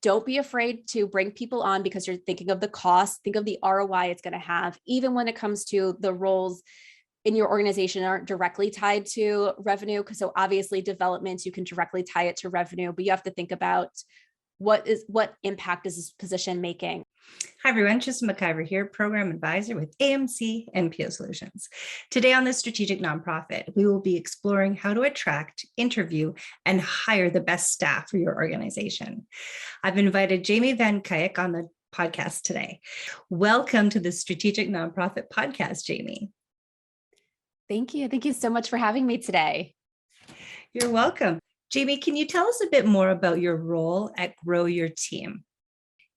Don't be afraid to bring people on because you're thinking of the cost, think of the ROI it's going to have, even when it comes to the roles in your organization aren't directly tied to revenue. Because so obviously development, you can directly tie it to revenue, but you have to think about what impact is this position making. Hi everyone, Trista McIver here, Program Advisor with AMC NPO Solutions. Today on the Strategic Nonprofit, we will be exploring how to attract, interview, and hire the best staff for your organization. I've invited Jamie Van Cuyk on the podcast today. Welcome to the Strategic Nonprofit podcast, Jamie. Thank you. Thank you so much for having me today. You're welcome. Jamie, can you tell us a bit more about your role at Grow Your Team?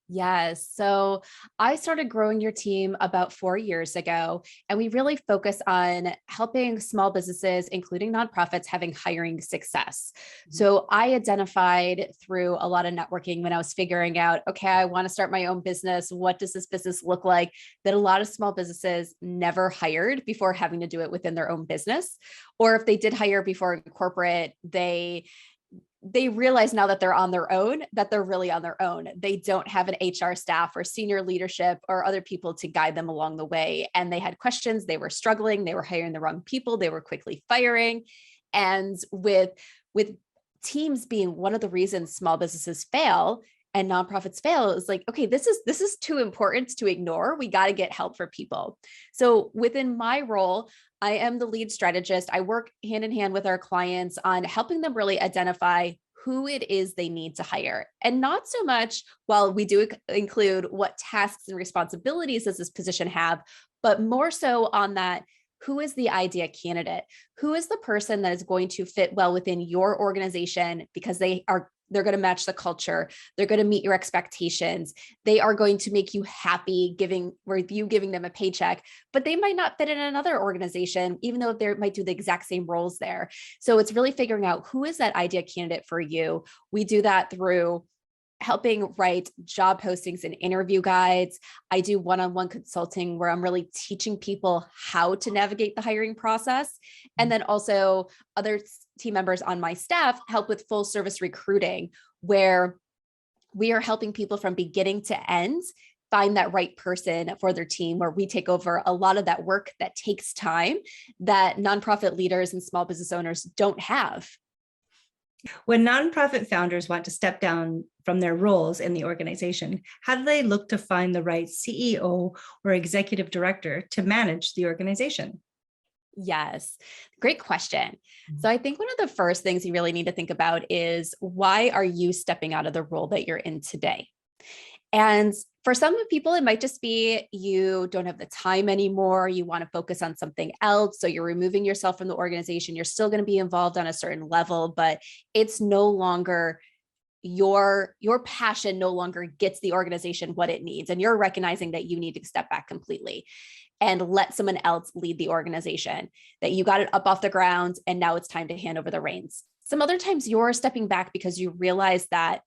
Yes. So I started Growing Your Team about 4 years ago, and we really focus on helping small businesses, including nonprofits, having hiring success. So I identified through a lot of networking when I was figuring out, okay, I want to start my own business. What does this business look like? That a lot of small businesses never hired before having to do it within their own business. Or if they did hire before in corporate, they realize now that they're on their own, that they're really on their own. They don't have an HR staff or senior leadership or other people to guide them along the way. And they had questions, they were struggling, they were hiring the wrong people, they were quickly firing. And with teams being one of the reasons small businesses fail and nonprofits fail, is like, okay, this is too important to ignore. We got to get help for people. So within my role, I am the lead strategist. I work hand in hand with our clients on helping them really identify who it is they need to hire. And not so much, while we do include what tasks and responsibilities does this position have, but more so on that, who is the idea candidate? Who is the person that is going to fit well within your organization because they're going to match the culture. They're going to meet your expectations. They are going to make you happy with you giving them a paycheck, but they might not fit in another organization, even though they might do the exact same roles there. So it's really figuring out who is that idea candidate for you. We do that through helping write job postings and interview guides. I do one-on-one consulting where I'm really teaching people how to navigate the hiring process. And then also other team members on my staff help with full service recruiting, where we are helping people from beginning to end find that right person for their team, where we take over a lot of that work that takes time that nonprofit leaders and small business owners don't have. When nonprofit founders want to step down from their roles in the organization, how do they look to find the right CEO or executive director to manage the organization? Yes, great question. So I think one of the first things you really need to think about is, why are you stepping out of the role that you're in today? And for some people, it might just be you don't have the time anymore. You want to focus on something else. So you're removing yourself from the organization. You're still going to be involved on a certain level, but it's no longer your passion no longer gets the organization what it needs. And you're recognizing that you need to step back completely and let someone else lead the organization, that you got it up off the ground and now it's time to hand over the reins. Some other times you're stepping back because you realize that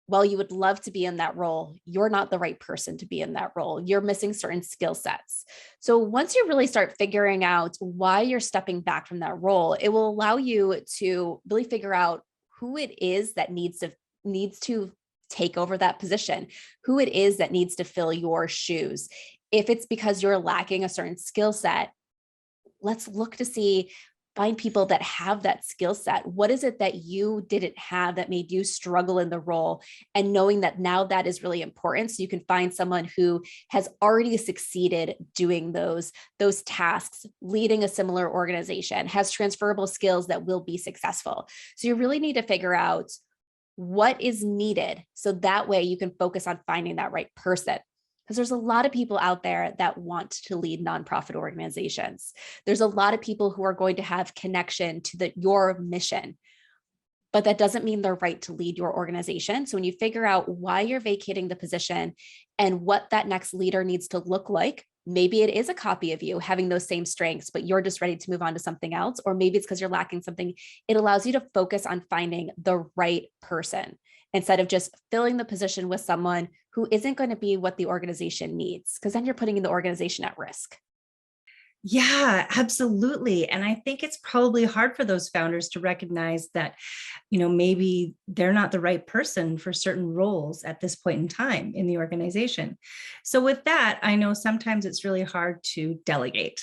while you would love to be in that role, you're not the right person to be in that role. You're missing certain skill sets. So once you really start figuring out why you're stepping back from that role, it will allow you to really figure out who it is that needs to take over that position, who it is that needs to fill your shoes. If it's because you're lacking a certain skill set, let's look to find people that have that skill set. What is it that you didn't have that made you struggle in the role? And knowing that now that is really important, so you can find someone who has already succeeded doing those tasks, leading a similar organization, has transferable skills that will be successful. So you really need to figure out what is needed, so that way you can focus on finding that right person. Because there's a lot of people out there that want to lead nonprofit organizations. There's a lot of people who are going to have connection to your mission, but that doesn't mean they're right to lead your organization. So when you figure out why you're vacating the position and what that next leader needs to look like, maybe it is a copy of you having those same strengths, but you're just ready to move on to something else. Or maybe it's because you're lacking something. It allows you to focus on finding the right person instead of just filling the position with someone who isn't going to be what the organization needs, because then you're putting the organization at risk. Yeah, absolutely. And I think it's probably hard for those founders to recognize that, maybe they're not the right person for certain roles at this point in time in the organization. So with that, I know sometimes it's really hard to delegate.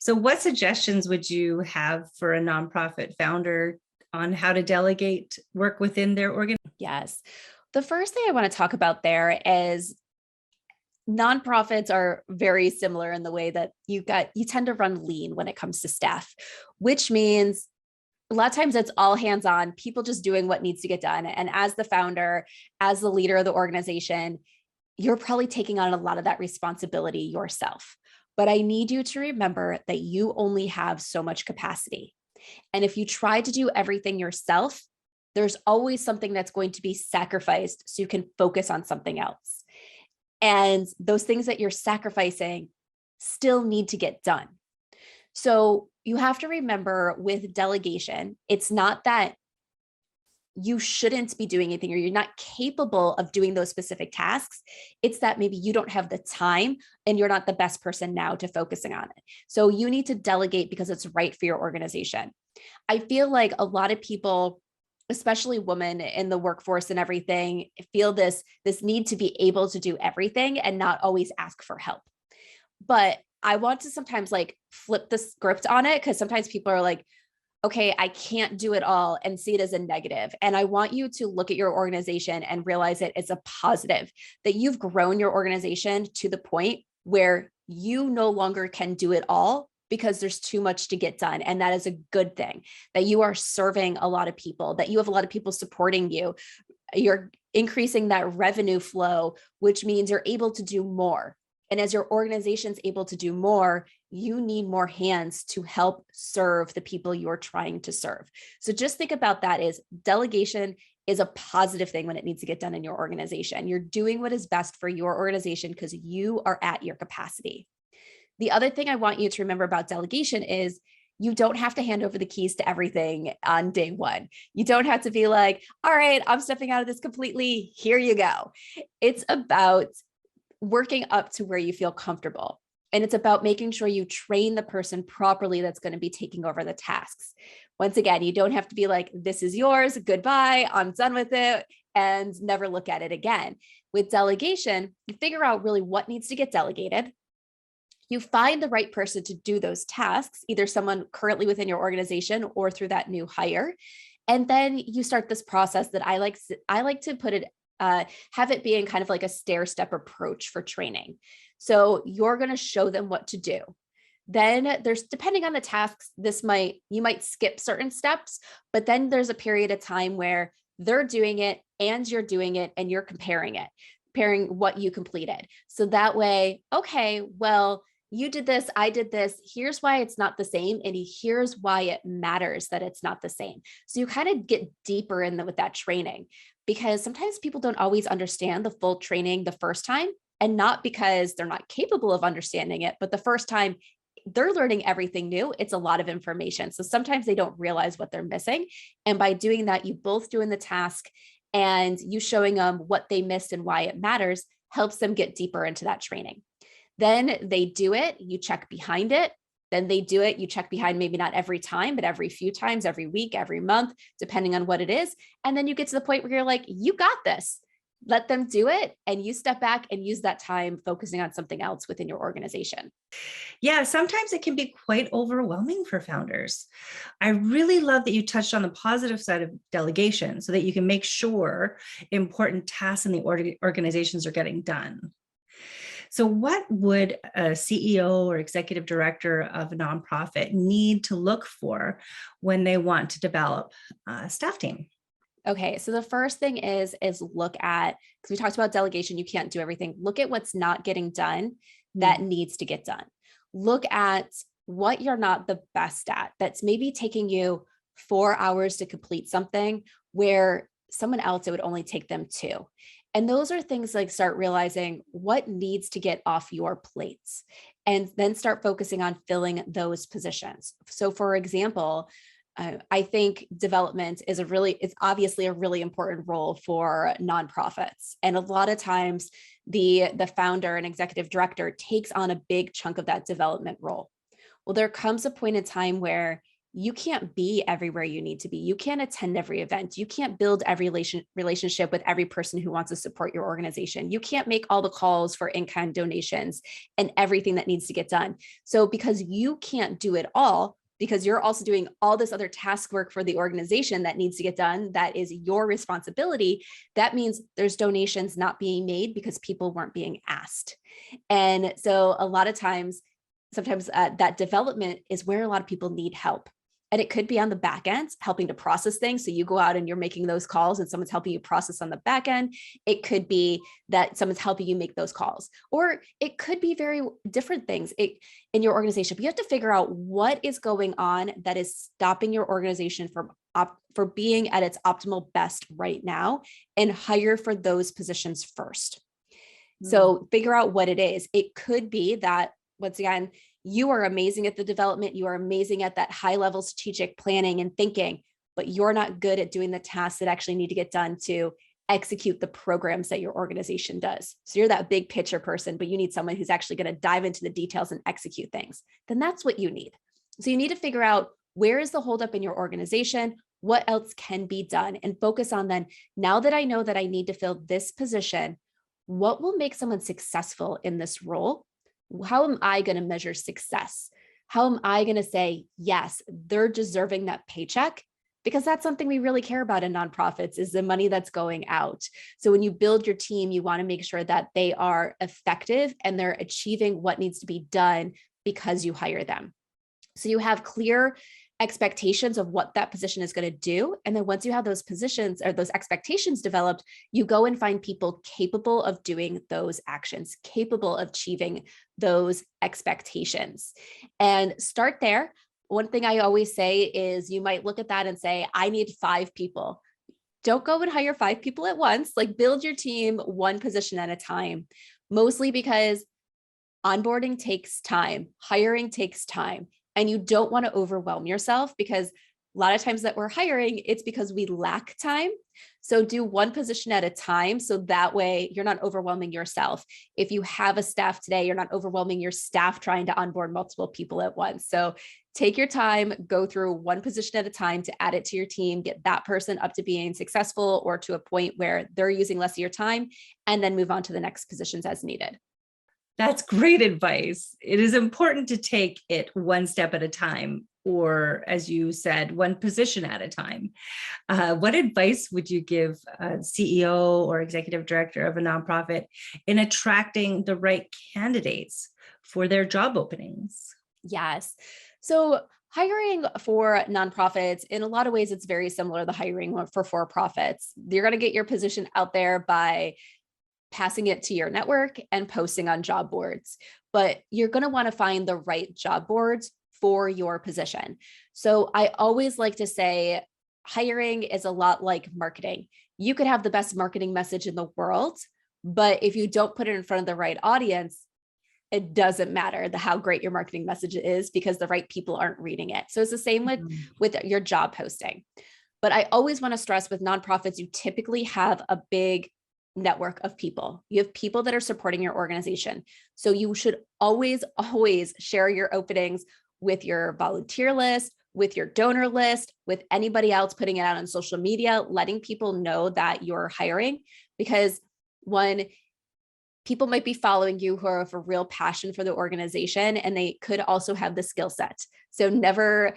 So what suggestions would you have for a nonprofit founder on how to delegate work within their organization? Yes. The first thing I want to talk about there is nonprofits are very similar in the way that you tend to run lean when it comes to staff, which means a lot of times it's all hands on, people just doing what needs to get done. And as the founder, as the leader of the organization, you're probably taking on a lot of that responsibility yourself. But I need you to remember that you only have so much capacity. And if you try to do everything yourself, there's always something that's going to be sacrificed so you can focus on something else. And those things that you're sacrificing still need to get done. So you have to remember with delegation, it's not that you shouldn't be doing anything or you're not capable of doing those specific tasks. It's that maybe you don't have the time and you're not the best person now to focusing on it. So you need to delegate because it's right for your organization. I feel like a lot of people, especially women in the workforce and everything, feel this need to be able to do everything and not always ask for help. But I want to sometimes like flip the script on it, because sometimes people are like, okay, I can't do it all, and see it as a negative. And I want you to look at your organization and realize it as a positive, that you've grown your organization to the point where you no longer can do it all because there's too much to get done. And that is a good thing, that you are serving a lot of people, that you have a lot of people supporting you. You're increasing that revenue flow, which means you're able to do more. And as your organization's able to do more, you need more hands to help serve the people you're trying to serve. So just think about that as delegation is a positive thing when it needs to get done in your organization. You're doing what is best for your organization because you are at your capacity. The other thing I want you to remember about delegation is you don't have to hand over the keys to everything on day one. You don't have to be like, all right, I'm stepping out of this completely. Here you go. It's about working up to where you feel comfortable. And it's about making sure you train the person properly that's going to be taking over the tasks. Once again, you don't have to be like, this is yours, goodbye, I'm done with it, and never look at it again. With delegation, you figure out really what needs to get delegated. You find the right person to do those tasks, either someone currently within your organization or through that new hire. And then you start this process that I like to put it, have it being kind of like a stair-step approach for training. So you're going to show them what to do. Then there's, depending on the tasks, you might skip certain steps, but then there's a period of time where they're doing it and you're doing it and you're comparing what you completed. So that way, okay, well, you did this, I did this. Here's why it's not the same. And here's why it matters that it's not the same. So you kind of get deeper with that training, because sometimes people don't always understand the full training the first time, and not because they're not capable of understanding it, but the first time they're learning everything new. It's a lot of information. So sometimes they don't realize what they're missing. And by doing that, you both doing the task and you showing them what they missed and why it matters helps them get deeper into that training. Then they do it, you check behind it. Then they do it, you check behind, maybe not every time, but every few times, every week, every month, depending on what it is. And then you get to the point where you're like, you got this. Let them do it. And you step back and use that time focusing on something else within your organization. Yeah, sometimes it can be quite overwhelming for founders. I really love that you touched on the positive side of delegation so that you can make sure important tasks in the organizations are getting done. So what would a CEO or executive director of a nonprofit need to look for when they want to develop a staff team? Okay, so the first thing is look at, because we talked about delegation, you can't do everything. Look at what's not getting done that needs to get done. Look at what you're not the best at, that's maybe taking you 4 hours to complete something where someone else, it would only take them 2. And those are things like start realizing what needs to get off your plates and then start focusing on filling those positions. So for example, I think development is it's obviously a really important role for nonprofits. And a lot of times the founder and executive director takes on a big chunk of that development role. Well, there comes a point in time where you can't be everywhere you need to be. You can't attend every event. You can't build every relationship with every person who wants to support your organization. You can't make all the calls for in-kind donations and everything that needs to get done. So because you can't do it all, because you're also doing all this other task work for the organization that needs to get done, that is your responsibility, that means there's donations not being made because people weren't being asked. And so a lot of times, sometimes that development is where a lot of people need help. And it could be on the back end, helping to process things. So you go out and you're making those calls and someone's helping you process on the back end. It could be that someone's helping you make those calls, or it could be very different things in your organization. But you have to figure out what is going on that is stopping your organization from for being at its optimal best right now, and hire for those positions first. So figure out what it is. It could be that, once again, you are amazing at the development. You are amazing at that high level strategic planning and thinking, but you're not good at doing the tasks that actually need to get done to execute the programs that your organization does. So you're that big picture person, but you need someone who's actually going to dive into the details and execute things. Then that's what you need. So you need to figure out, where is the holdup in your organization? What else can be done? And focus on, then, now that I know that I need to fill this position, what will make someone successful in this role? How am I going to measure success? How am I going to say, yes, they're deserving that paycheck? Because that's something we really care about in nonprofits, is the money that's going out. So when you build your team, you want to make sure that they are effective and they're achieving what needs to be done because you hire them. So you have clear expectations of what that position is going to do. And then once you have those positions or those expectations developed, you go and find people capable of doing those actions, capable of achieving those expectations, and start there. One thing I always say is, you might look at that and say, I need 5 people. Don't go and hire 5 people at once. Like, build your team one position at a time, mostly because onboarding takes time, hiring takes time. And you don't want to overwhelm yourself, because a lot of times that we're hiring, it's because we lack time. So do one position at a time. So that way you're not overwhelming yourself. If you have a staff today, you're not overwhelming your staff trying to onboard multiple people at once. So take your time, go through one position at a time to add it to your team, get that person up to being successful or to a point where they're using less of your time, and then move on to the next positions as needed. That's great advice. It is important to take it one step at a time, or, as you said, one position at a time. What advice would you give a CEO or executive director of a nonprofit in attracting the right candidates for their job openings? Yes. So hiring for nonprofits, in a lot of ways, it's very similar to the hiring for for-profits. You're going to get your position out there by passing it to your network and posting on job boards, but you're going to want to find the right job boards for your position. So I always like to say, hiring is a lot like marketing. You could have the best marketing message in the world, but if you don't put it in front of the right audience, it doesn't matter how great your marketing message is, because the right people aren't reading it. So it's the same with your job posting. But I always want to stress, with nonprofits, you typically have a big network of people. You have people that are supporting your organization. So you should always share your openings with your volunteer list, with your donor list, with anybody else, putting it out on social media, letting people know that you're hiring. Because one, people might be following you who have a real passion for the organization, and they could also have the skill set. So never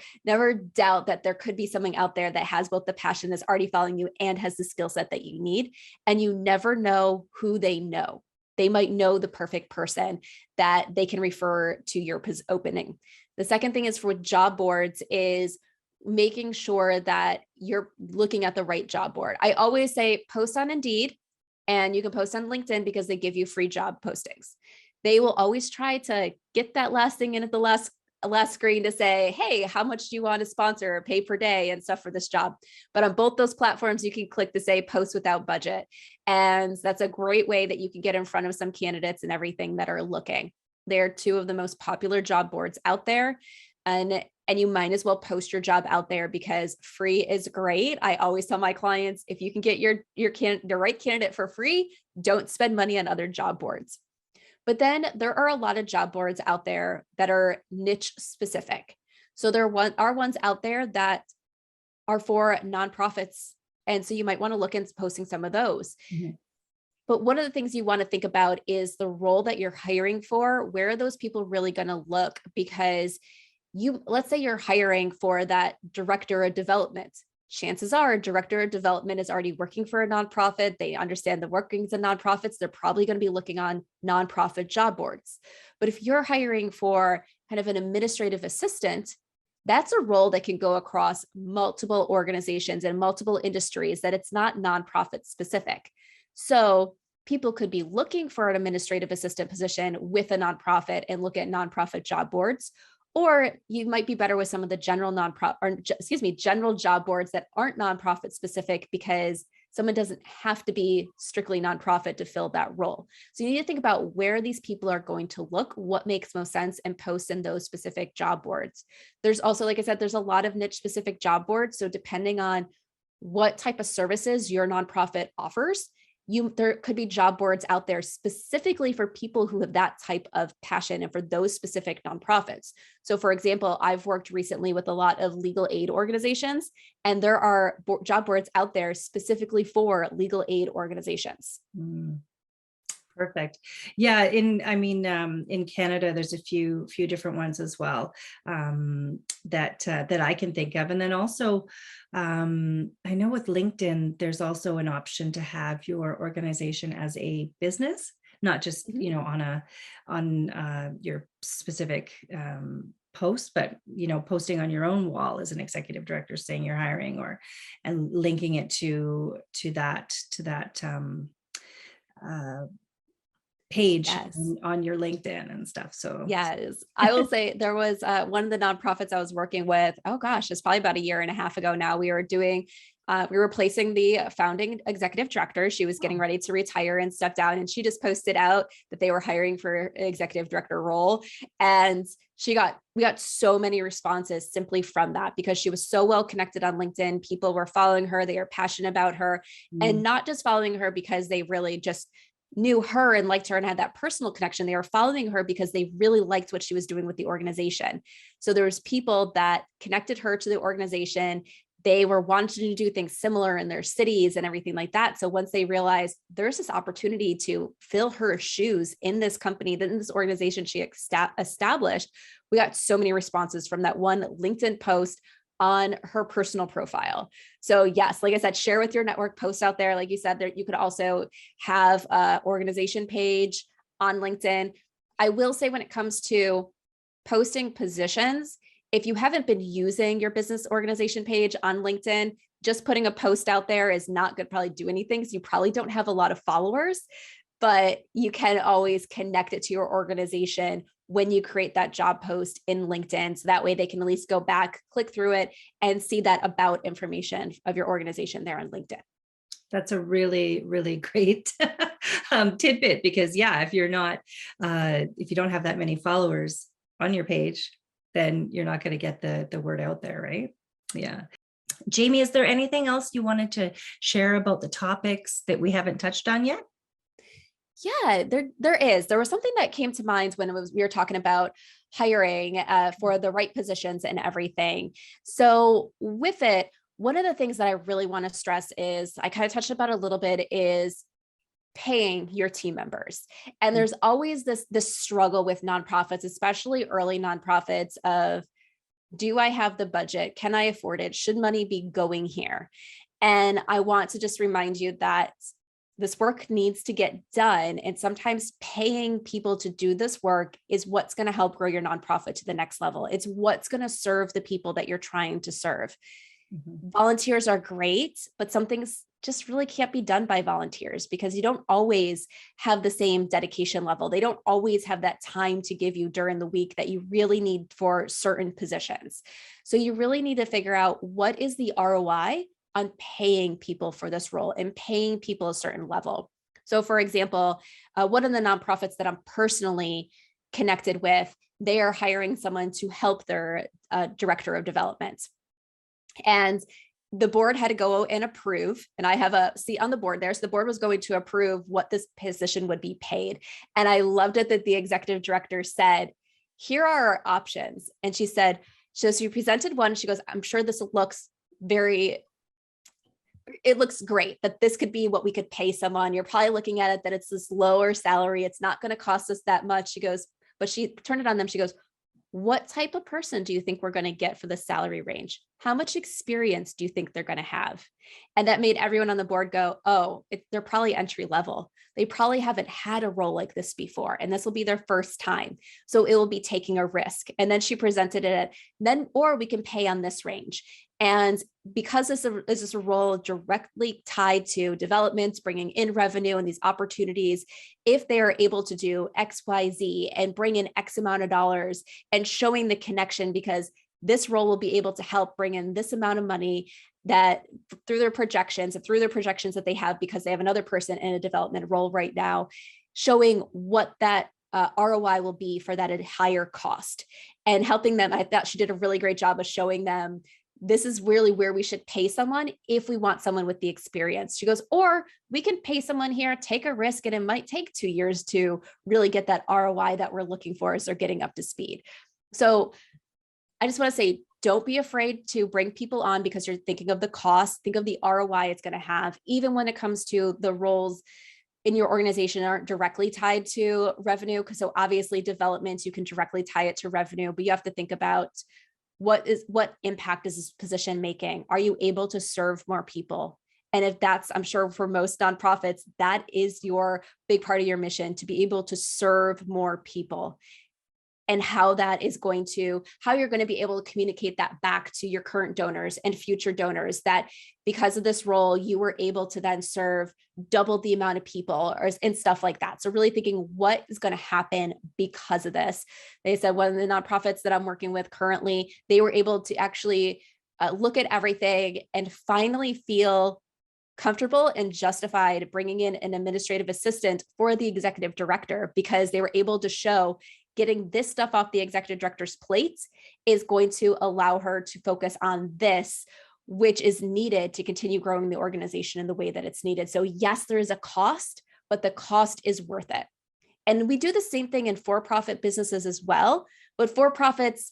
doubt that there could be someone out there that has both the passion, that's already following you, and has the skill set that you need. And you never know who they know. They might know the perfect person that they can refer to your opening. The second thing is, for job boards, is making sure that you're looking at the right job board. I always say, post on Indeed, and you can post on LinkedIn, because they give you free job postings. They will always try to get that last thing in at the last screen to say, hey, how much do you want to sponsor or pay per day and stuff for this job? But on both those platforms, you can click to say post without budget. And that's a great way that you can get in front of some candidates and everything that are looking. They're 2 of the most popular job boards out there. And you might as well post your job out there, because free is great. I always tell my clients, if you can get your right candidate for free, don't spend money on other job boards. But then there are a lot of job boards out there that are niche specific. So there are ones out there that are for nonprofits. And so you might want to look into posting some of those. Mhm. But one of the things you want to think about is the role that you're hiring for. Where are those people really going to look? Because let's say you're hiring for that director of development. Chances are director of development is already working for a nonprofit. They understand the workings of nonprofits. They're probably going to be looking on nonprofit job boards. But if you're hiring for kind of an administrative assistant, that's a role that can go across multiple organizations and multiple industries, that it's not nonprofit specific. So people could be looking for an administrative assistant position with a nonprofit and look at nonprofit job boards. Or you might be better with some of the general general job boards that aren't nonprofit specific, because someone doesn't have to be strictly nonprofit to fill that role. So you need to think about where these people are going to look, what makes most sense, and post in those specific job boards. There's also, like I said, there's a lot of niche specific job boards. So depending on what type of services your nonprofit offers, there could be job boards out there specifically for people who have that type of passion and for those specific nonprofits. So for example, I've worked recently with a lot of legal aid organizations, and there are job boards out there specifically for legal aid organizations. Mm. Perfect. Yeah, in Canada, there's a few different ones as well, that I can think of, and then also I know with LinkedIn, there's also an option to have your organization as a business, not just on your specific post, but posting on your own wall as an executive director saying you're hiring, and linking it to that page Yes. on your LinkedIn and stuff. So yes, I will say there was one of the nonprofits I was working with. Oh gosh, it's probably about a year and a half ago now. We were replacing the founding executive director. She was getting ready to retire and step down, and she just posted out that they were hiring for an executive director role. And we got so many responses simply from that, because she was so well connected on LinkedIn. People were following her. They are passionate about her, and not just following her because they really just knew her and liked her and had that personal connection. They were following her because they really liked what she was doing with the organization. So there was people that connected her to the organization. They were wanting to do things similar in their cities and everything like that. So once they realized there's this opportunity to fill her shoes in this company, in this organization she established, we got so many responses from that one LinkedIn post on her personal profile. So yes, like I said, share with your network, post out there. Like you said, there you could also have an organization page on LinkedIn. I will say, when it comes to posting positions, if you haven't been using your business organization page on LinkedIn, just putting a post out there is not going to probably do anything. So you probably don't have a lot of followers, but you can always connect it to your organization when you create that job post in LinkedIn. So that way they can at least go back, click through it, and see that about information of your organization there on LinkedIn. That's a really, really great tidbit, because if you're not, if you don't have that many followers on your page, then you're not going to get the word out there, right? Yeah. Jamie, is there anything else you wanted to share about the topics that we haven't touched on yet? Yeah, there is. There was something that came to mind when we were talking about hiring for the right positions and everything. So with it, one of the things that I really want to stress is, I kind of touched about a little bit, is paying your team members. And there's always this struggle with nonprofits, especially early nonprofits, of, do I have the budget? Can I afford it? Should money be going here? And I want to just remind you that this work needs to get done. And sometimes paying people to do this work is what's going to help grow your nonprofit to the next level. It's what's going to serve the people that you're trying to serve. Mm-hmm. Volunteers are great, but some things just really can't be done by volunteers, because you don't always have the same dedication level. They don't always have that time to give you during the week that you really need for certain positions. So you really need to figure out, what is the ROI on paying people for this role and paying people a certain level. So for example, one of the nonprofits that I'm personally connected with, they are hiring someone to help their director of development. And the board had to go and approve, and I have a seat on the board there. So the board was going to approve what this position would be paid. And I loved it that the executive director said, here are our options. And she said, so you presented one. She goes, I'm sure this looks it looks great that this could be what we could pay someone. You're probably looking at it that it's this lower salary. It's not going to cost us that much. She goes, but she turned it on them. She goes, what type of person do you think we're going to get for the salary range? How much experience do you think they're going to have? And that made everyone on the board go, oh, they're probably entry level. They probably haven't had a role like this before, and this will be their first time. So it will be taking a risk. And then she presented it, or we can pay on this range. And because this is a role directly tied to development, bringing in revenue and these opportunities, if they are able to do X, Y, Z and bring in X amount of dollars and showing the connection, because this role will be able to help bring in this amount of money that through their projections that they have, because they have another person in a development role right now, showing what that ROI will be for that at higher cost and helping them. I thought she did a really great job of showing them this is really where we should pay someone if we want someone with the experience. She goes, or we can pay someone here, take a risk, and it might take 2 years to really get that ROI that we're looking for as they're getting up to speed. So I just want to say, don't be afraid to bring people on because you're thinking of the cost, think of the ROI it's going to have, even when it comes to the roles in your organization aren't directly tied to revenue. Because so obviously development, you can directly tie it to revenue, but you have to think about what impact is this position making? Are you able to serve more people? And if that's, I'm sure for most nonprofits, that is your big part of your mission, to be able to serve more people. And how you're going to be able to communicate that back to your current donors and future donors, that because of this role, you were able to then serve double the amount of people and stuff like that. So really thinking what is going to happen because of this. They said one of the nonprofits that I'm working with currently, they were able to actually look at everything and finally feel comfortable and justified bringing in an administrative assistant for the executive director, because they were able to show getting this stuff off the executive director's plates is going to allow her to focus on this, which is needed to continue growing the organization in the way that it's needed. So yes, there is a cost, but the cost is worth it. And we do the same thing in for-profit businesses as well, but for-profits,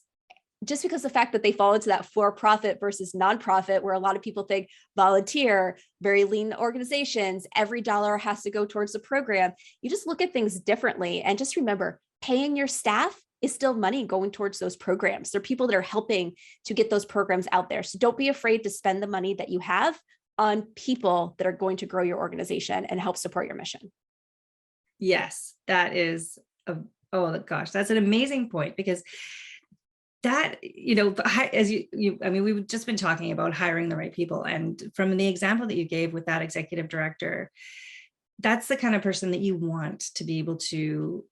just because the fact that they fall into that for-profit versus nonprofit, where a lot of people think volunteer, very lean organizations, every dollar has to go towards the program. You just look at things differently. And just remember, paying your staff is still money going towards those programs. They're people that are helping to get those programs out there. So don't be afraid to spend the money that you have on people that are going to grow your organization and help support your mission. Yes, that is, oh gosh, that's an amazing point, because that, as we've just been talking about hiring the right people. And from the example that you gave with that executive director, that's the kind of person that you want to be able to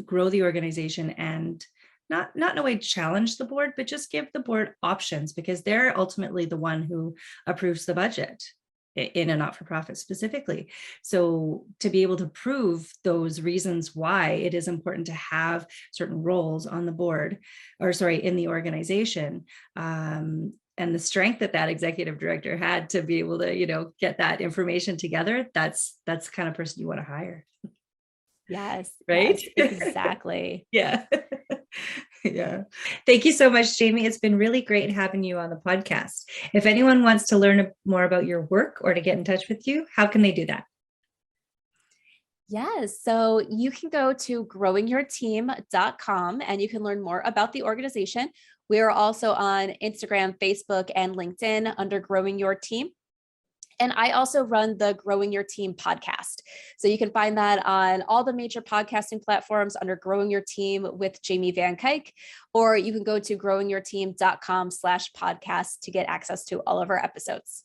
grow the organization and not in a way challenge the board, but just give the board options, because they're ultimately the one who approves the budget in a not-for-profit specifically. So to be able to prove those reasons why it is important to have certain roles on the board, in the organization, and the strength that executive director had to be able to, get that information together, that's the kind of person you want to hire. Yes. Right? Yes, exactly. Yeah. Yeah. Thank you so much, Jamie. It's been really great having you on the podcast. If anyone wants to learn more about your work or to get in touch with you, how can they do that? Yes. So you can go to growingyourteam.com and you can learn more about the organization. We are also on Instagram, Facebook, and LinkedIn under Growing Your Team. And I also run the Growing Your Team podcast. So you can find that on all the major podcasting platforms under Growing Your Team with Jamie Van Cuyk, or you can go to growingyourteam.com/podcast to get access to all of our episodes.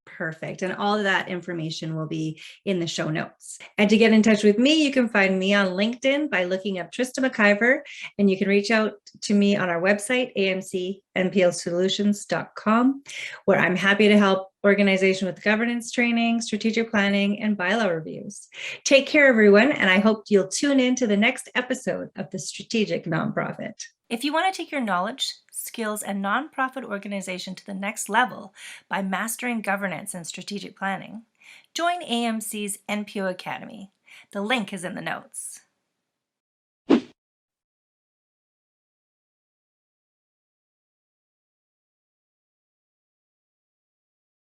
Perfect. And all of that information will be in the show notes. And to get in touch with me, you can find me on LinkedIn by looking up Trista McIver, and you can reach out to me on our website, amcnplsolutions.com, where I'm happy to help organization with governance training, strategic planning, and bylaw reviews. Take care, everyone, and I hope you'll tune in to the next episode of The Strategic Nonprofit. If you want to take your knowledge, skills, and nonprofit organization to the next level by mastering governance and strategic planning, join AMC's NPO Academy. The link is in the notes.